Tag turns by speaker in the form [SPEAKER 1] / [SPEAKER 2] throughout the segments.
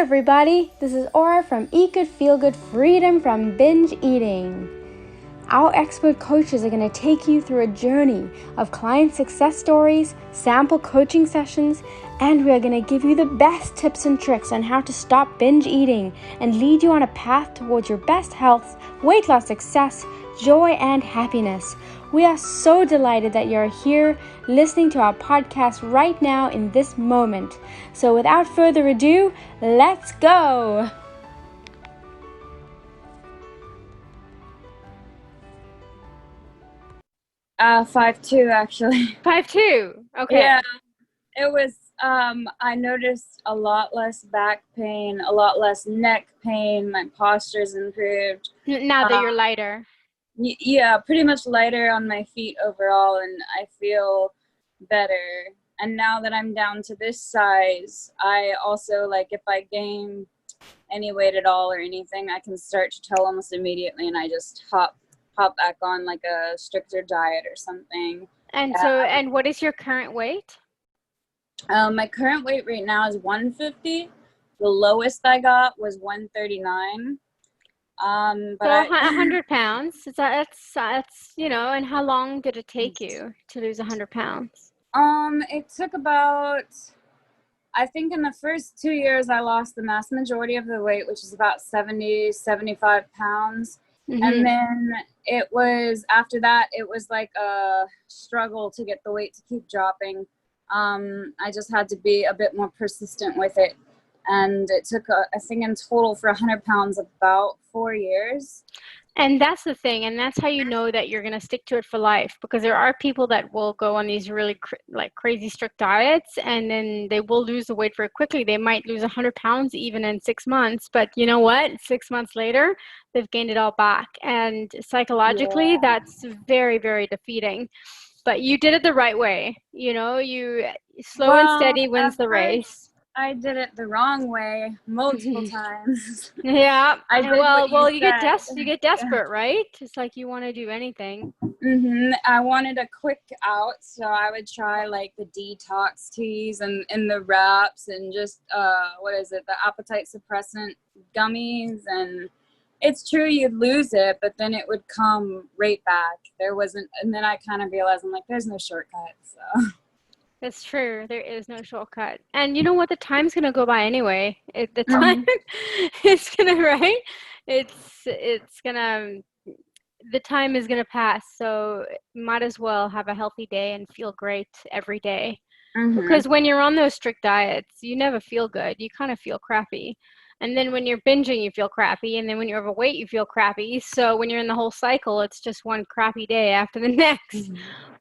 [SPEAKER 1] everybody, this is Aura from Eat Good Feel Good Freedom from Binge Eating. Our expert coaches are going to take you through a journey of client success stories, sample coaching sessions, and we are going to give you the best tips and tricks on how to stop binge eating and lead you on a path towards your best health, weight loss success, joy, and happiness. We are so delighted that you're here listening to our podcast right now in this moment. So without further ado, let's go!
[SPEAKER 2] Uh, 5'2" actually.
[SPEAKER 1] 5'2". Okay.
[SPEAKER 2] Yeah, it was, I noticed a lot less back pain, a lot less neck pain, my posture's improved.
[SPEAKER 1] Now that you're lighter.
[SPEAKER 2] Yeah, pretty much lighter on my feet overall, and I feel better. And now that I'm down to this size, I also, like, if I gain any weight at all or anything, I can start to tell almost immediately, and I just hop back on like a stricter diet or something.
[SPEAKER 1] And and what is your current weight?
[SPEAKER 2] My current weight right now is 150. The lowest I got was 139. But
[SPEAKER 1] so 100 pounds. That's and how long did it take you to lose 100 pounds?
[SPEAKER 2] It took about, I think in the first 2 years I lost the vast majority of the weight, which is about 75 pounds. Mm-hmm. And then it was, after that, it was like a struggle to get the weight to keep dropping. I just had to be a bit more persistent with it. And it took, I think in total for 100 pounds, about 4 years.
[SPEAKER 1] And that's the thing. And that's how you know that you're going to stick to it for life, because there are people that will go on these really crazy strict diets and then they will lose the weight very quickly. They might lose 100 pounds even in 6 months. But you know what? 6 months later, they've gained it all back. And psychologically, that's very, very defeating. But you did it the right way. You know, you slow and steady wins the race.
[SPEAKER 2] I did it the wrong way multiple times.
[SPEAKER 1] Yeah.
[SPEAKER 2] You
[SPEAKER 1] get desperate, right? It's like you want to do anything.
[SPEAKER 2] Mm-hmm. I wanted a quick out, so I would try like the detox teas and the wraps and just the appetite suppressant gummies. And it's true, you'd lose it, but then it would come right back. And then I kind of realized, I'm like, there's no shortcut. So
[SPEAKER 1] that's true. There is no shortcut. And you know what? The time's going to go by anyway. The time is going to, right? The time is going to pass. So might as well have a healthy day and feel great every day. Mm-hmm. Because when you're on those strict diets, you never feel good. You kind of feel crappy. And then when you're binging, you feel crappy. And then when you're overweight, you feel crappy. So when you're in the whole cycle, it's just one crappy day after the next. Mm-hmm.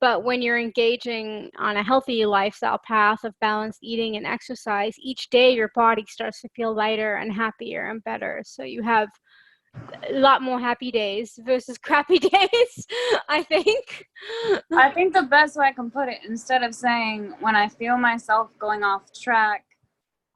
[SPEAKER 1] But when you're engaging on a healthy lifestyle path of balanced eating and exercise, each day your body starts to feel lighter and happier and better. So you have a lot more happy days versus crappy days, I think.
[SPEAKER 2] I think the best way I can put it, instead of saying when I feel myself going off track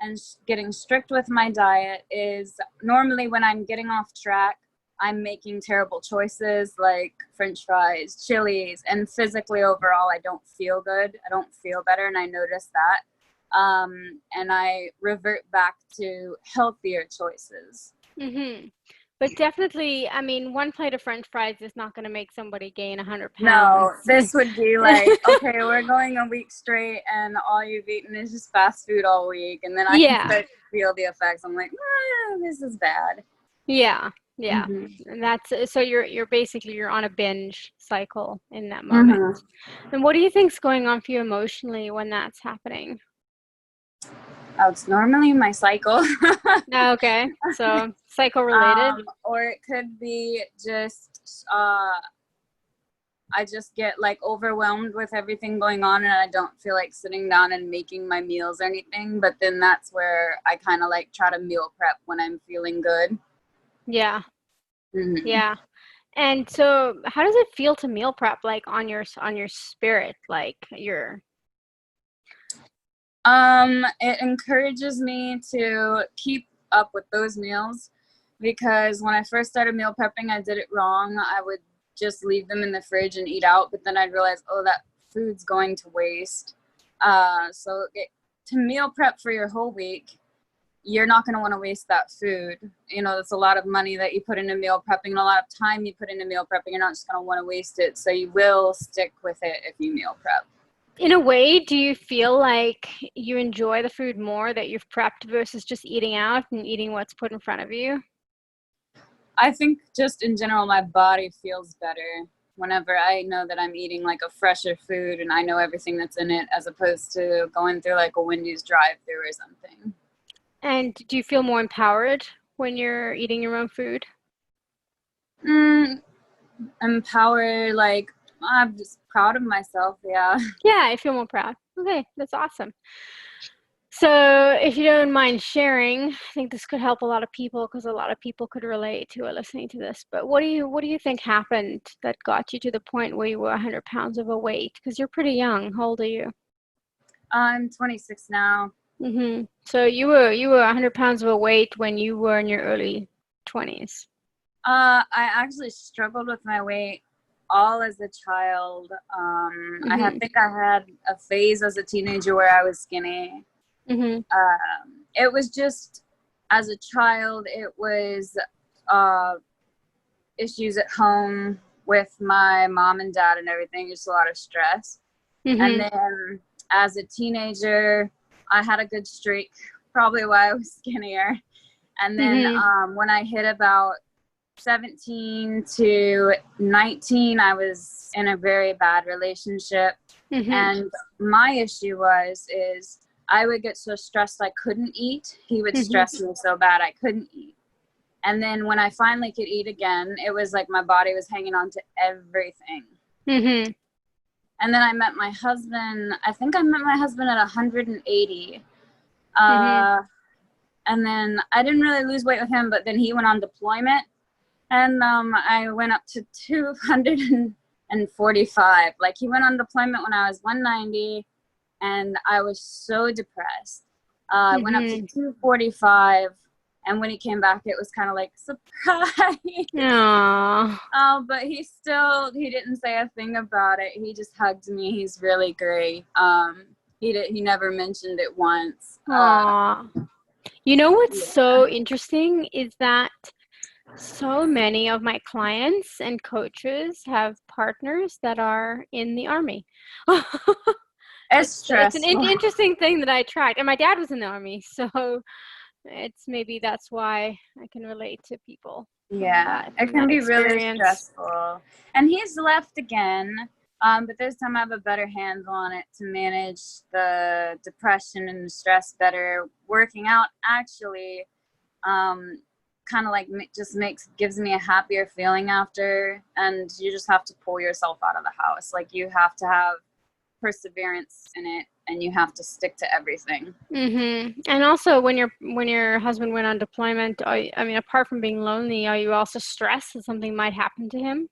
[SPEAKER 2] and getting strict with my diet, is normally when I'm getting off track, I'm making terrible choices like French fries, chilies, and physically overall, I don't feel good. I don't feel better, and I notice that. And I revert back to healthier choices.
[SPEAKER 1] Mm-hmm. But definitely, I mean, one plate of French fries is not going to make somebody gain 100 pounds.
[SPEAKER 2] No, this would be like, okay, we're going a week straight, and all you've eaten is just fast food all week, and then I can start to feel the effects. I'm like, this is bad.
[SPEAKER 1] Yeah. Yeah. Mm-hmm. And that's, so you're basically, you're on a binge cycle in that moment. Mm-hmm. And what do you think's going on for you emotionally when that's happening?
[SPEAKER 2] Oh, it's normally my cycle.
[SPEAKER 1] Okay. So cycle related?
[SPEAKER 2] Or it could be just, I just get like overwhelmed with everything going on and I don't feel like sitting down and making my meals or anything. But then that's where I kind of like try to meal prep when I'm feeling good.
[SPEAKER 1] Yeah. Mm-hmm. Yeah. And so how does it feel to meal prep, like on your spirit, like
[SPEAKER 2] it encourages me to keep up with those meals, because when I first started meal prepping, I did it wrong. I would just leave them in the fridge and eat out, but then I'd realize, that food's going to waste. To meal prep for your whole week, you're not going to want to waste that food. You know, that's a lot of money that you put into meal prepping and a lot of time you put into meal prepping. You're not just going to want to waste it. So you will stick with it if you meal prep.
[SPEAKER 1] In a way, do you feel like you enjoy the food more that you've prepped versus just eating out and eating what's put in front of you?
[SPEAKER 2] I think just in general, my body feels better whenever I know that I'm eating like a fresher food and I know everything that's in it, as opposed to going through like a Wendy's drive-through or something.
[SPEAKER 1] And do you feel more empowered when you're eating your own food?
[SPEAKER 2] Empowered, like I'm just proud of myself. Yeah.
[SPEAKER 1] Yeah, I feel more proud. Okay, that's awesome. So, if you don't mind sharing, I think this could help a lot of people because a lot of people could relate to it listening to this. But what do you think happened that got you to the point where you were 100 pounds overweight? Because you're pretty young. How old are you?
[SPEAKER 2] I'm 26 now.
[SPEAKER 1] So you were 100 pounds overweight when you were in your early 20s.
[SPEAKER 2] I actually struggled with my weight all as a child. I think I had a phase as a teenager where I was skinny. It was just, as a child, it was issues at home with my mom and dad and everything, just a lot of stress. And then as a teenager, I had a good streak, probably why I was skinnier. And then when I hit about 17 to 19, I was in a very bad relationship. And my issue is I would get so stressed I couldn't eat. He would stress me so bad I couldn't eat. And then when I finally could eat again, it was like my body was hanging on to everything. And then I met my husband. I think I met my husband at 180. And then I didn't really lose weight with him, but then he went on deployment. And I went up to 245. Like, he went on deployment when I was 190, and I was so depressed. I went up to 245, and when he came back, it was kind of like, surprise. But he didn't say a thing about it. He just hugged me. He's really great. He never mentioned it once.
[SPEAKER 1] You know what's so interesting is that so many of my clients and coaches have partners that are in the Army.
[SPEAKER 2] It's stressful.
[SPEAKER 1] It's an interesting thing that I tracked. And my dad was in the Army, so maybe that's why I can relate to people.
[SPEAKER 2] Yeah, it can be really stressful. And he's left again, but this time I have a better handle on it to manage the depression and the stress better. Working out actually kind of like gives me a happier feeling after, and you just have to pull yourself out of the house. Like, you have to have perseverance in it, and you have to stick to everything.
[SPEAKER 1] And also, when your husband went on deployment, apart from being lonely, are you also stressed that something might happen to him?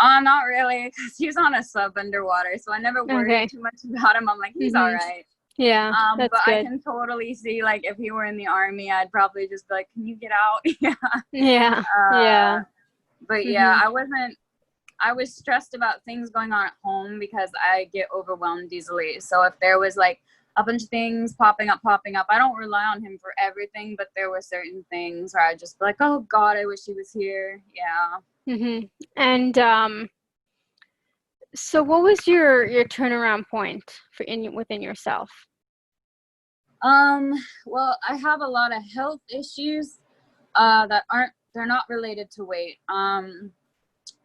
[SPEAKER 2] Not really, because he's on a sub underwater, so I never worried too much about him. I'm like, he's all right.
[SPEAKER 1] Yeah, that's
[SPEAKER 2] but
[SPEAKER 1] good.
[SPEAKER 2] I can totally see, like, if he were in the Army, I'd probably just be like, can you get out? But I was stressed about things going on at home because I get overwhelmed easily. So if there was like a bunch of things popping up, I don't rely on him for everything, but there were certain things where I'd just be like, oh God, I wish he was here.
[SPEAKER 1] And so what was your turnaround point within yourself?
[SPEAKER 2] Well, I have a lot of health issues they're not related to weight.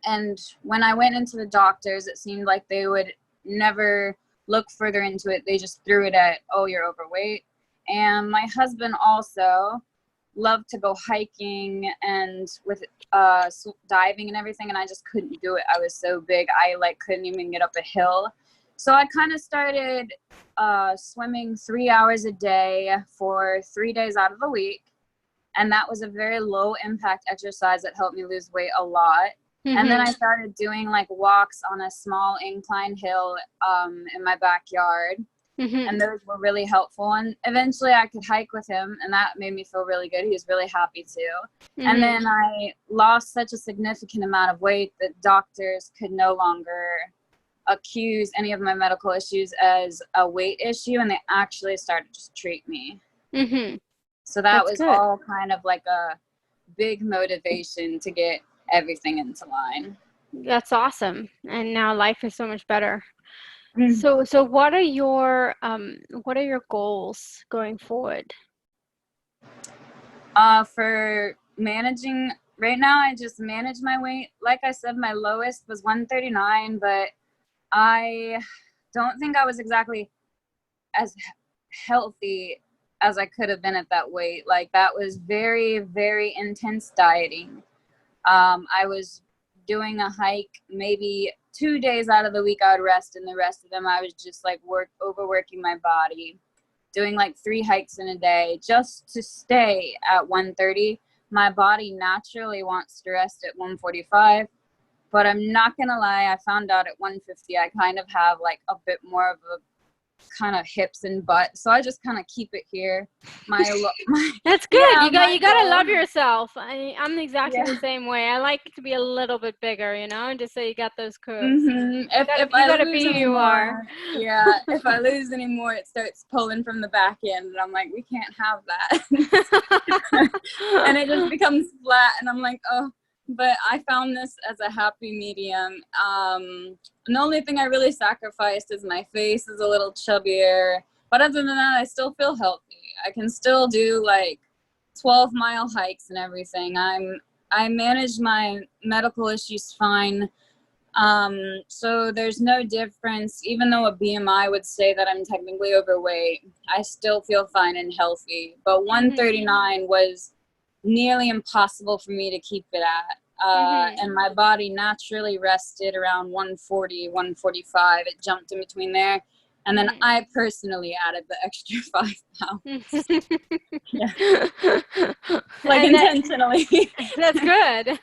[SPEAKER 2] And when I went into the doctors, it seemed like they would never look further into it. They just threw it at, oh, you're overweight. And my husband also loved to go hiking and with diving and everything, and I just couldn't do it. I was so big, I couldn't even get up a hill. So I kind of started swimming 3 hours a day for 3 days out of the week. And that was a very low impact exercise that helped me lose weight a lot. And then I started doing walks on a small incline hill in my backyard. And those were really helpful. And eventually I could hike with him, and that made me feel really good. He was really happy too. And then I lost such a significant amount of weight that doctors could no longer accuse any of my medical issues as a weight issue, and they actually started to treat me.
[SPEAKER 1] Mhm.
[SPEAKER 2] So that
[SPEAKER 1] That's
[SPEAKER 2] was
[SPEAKER 1] good.
[SPEAKER 2] all kind of like a big motivation to get everything into line.
[SPEAKER 1] That's awesome. And now life is so much better.
[SPEAKER 2] Mm.
[SPEAKER 1] So what are your goals going forward?
[SPEAKER 2] For managing right now, I just manage my weight. Like I said, my lowest was 139, but I don't think I was exactly as healthy as I could have been at that weight. Like that was very, very intense dieting. I was doing a hike maybe 2 days out of the week. I would rest, and the rest of them I was just like overworking my body, doing like 3 hikes in a day just to stay at 130. My body naturally wants to rest at 145, but I'm not gonna lie, I found out at 150 I kind of have like a bit more of a kind of hips and butt, so I just kind of keep it here.
[SPEAKER 1] That's good.
[SPEAKER 2] Yeah,
[SPEAKER 1] You
[SPEAKER 2] my
[SPEAKER 1] gotta
[SPEAKER 2] goal.
[SPEAKER 1] love yourself. I'm exactly
[SPEAKER 2] Yeah.
[SPEAKER 1] the same way. I like to be a little bit bigger, and just so you got those curves.
[SPEAKER 2] If
[SPEAKER 1] You
[SPEAKER 2] I
[SPEAKER 1] gotta be
[SPEAKER 2] lose
[SPEAKER 1] who
[SPEAKER 2] any
[SPEAKER 1] you are.
[SPEAKER 2] more, yeah, if I lose any more, it starts pulling from the back end, and I'm like, we can't have that. And it just becomes flat, and I'm like, oh. But I found this as a happy medium. The only thing I really sacrificed is my face is a little chubbier, but other than that, I still feel healthy. I can still do like 12-mile hikes and everything. I manage my medical issues fine. So there's no difference. Even though a BMI would say that I'm technically overweight, I still feel fine and healthy. But
[SPEAKER 1] Mhm.
[SPEAKER 2] 139 was nearly impossible for me to keep it at.
[SPEAKER 1] Mhm.
[SPEAKER 2] And my body naturally rested around 140, 145. It jumped in between there. And then
[SPEAKER 1] Mhm.
[SPEAKER 2] I personally added the extra 5 pounds. Yeah. Like
[SPEAKER 1] And
[SPEAKER 2] intentionally.
[SPEAKER 1] that's good.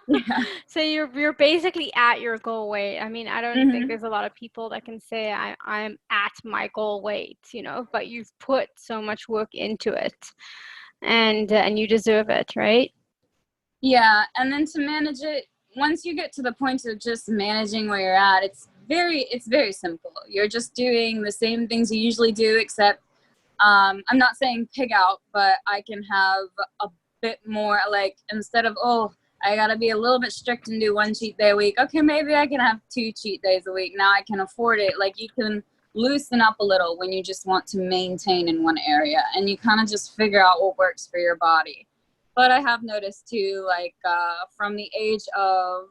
[SPEAKER 2] Yeah.
[SPEAKER 1] So you're basically at your goal weight. I mean, I don't think
[SPEAKER 2] Hmm.
[SPEAKER 1] there's a lot of people that can say I'm at my goal weight, but you've put so much work into it, and you deserve it, right?
[SPEAKER 2] Yeah, and then to manage it, once you get to the point of just managing where you're at, it's very simple. You're just doing the same things you usually do, except I'm not saying pig out, but I can have a bit more, like instead of, oh, I gotta be a little bit strict and do 1 cheat day a week. Okay, maybe I can have 2 cheat days a week. Now I can afford it. Like you can loosen up a little when you just want to maintain in one area, and you kind of just figure out what works for your body. But I have noticed too, like from the age of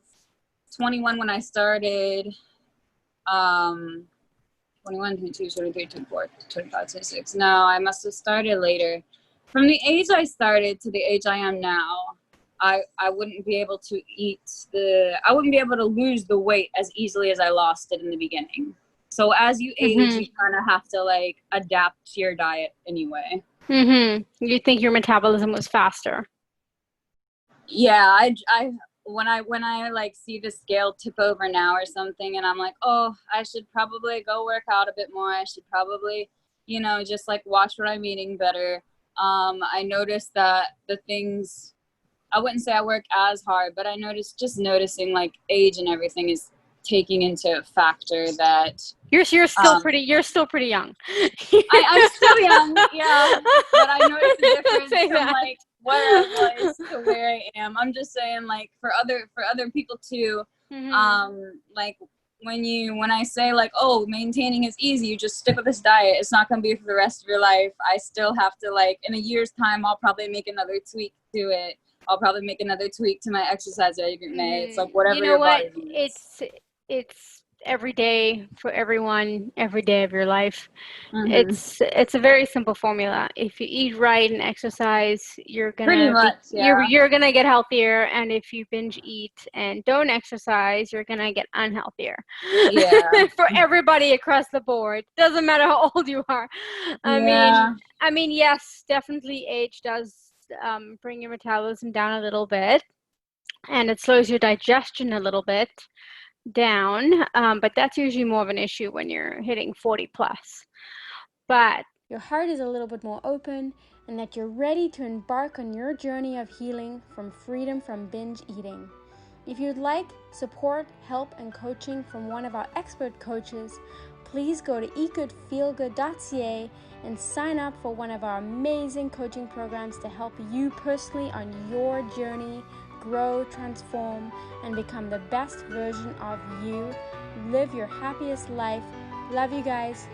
[SPEAKER 2] 21 when I started, um, 21, 22, 23, 24, 25, 26. No, I must have started later. From the age I started to the age I am now, I wouldn't be able to I wouldn't be able to lose the weight as easily as I lost it in the beginning. So as you age,
[SPEAKER 1] Mhm.
[SPEAKER 2] you kind of have to like adapt to your diet anyway.
[SPEAKER 1] Mhm. You think your metabolism was faster?
[SPEAKER 2] Yeah, I when I like see the scale tip over now or something, and I'm like, oh, I should probably go work out a bit more. I should probably, just like watch what I'm eating better. I noticed that the things, I wouldn't say I work as hard, but I noticing like age and everything is taking into a factor that um
[SPEAKER 1] You're still pretty young.
[SPEAKER 2] I'm still young, yeah, but I noticed the
[SPEAKER 1] Don't
[SPEAKER 2] difference
[SPEAKER 1] say
[SPEAKER 2] from
[SPEAKER 1] that.
[SPEAKER 2] like where I was to where I am. I'm just saying, like for other people too,
[SPEAKER 1] Mhm.
[SPEAKER 2] like when I say like, oh, maintaining is easy, you just stick with this diet. It's not gonna be for the rest of your life. I still have to, like, in a year's time, I'll probably make another tweak to it. I'll probably make another tweak to my exercise regimen. It's like
[SPEAKER 1] You
[SPEAKER 2] whatever
[SPEAKER 1] know
[SPEAKER 2] your
[SPEAKER 1] what?
[SPEAKER 2] body needs.
[SPEAKER 1] It's every day for everyone, every day of your life.
[SPEAKER 2] Hmm.
[SPEAKER 1] It's a very simple formula. If you eat right and exercise,
[SPEAKER 2] Pretty much, yeah.
[SPEAKER 1] you're gonna get healthier, and if you binge eat and don't exercise, you're gonna get unhealthier.
[SPEAKER 2] Yeah.
[SPEAKER 1] For everybody across the board. Doesn't matter how old you are. I mean,
[SPEAKER 2] Yeah.
[SPEAKER 1] yes, definitely age does bring your metabolism down a little bit, and it slows your digestion a little bit down. But that's usually more of an issue when you're hitting 40 plus. But your heart is a little bit more open and that you're ready to embark on your journey of healing from freedom from binge eating. If you'd like support, help, and coaching from one of our expert coaches,
[SPEAKER 3] please go to eatgoodfeelgood.ca and sign up for one of our amazing coaching programs to help you personally on your journey, grow, transform, and become the best version of you. Live your happiest life. Love you guys.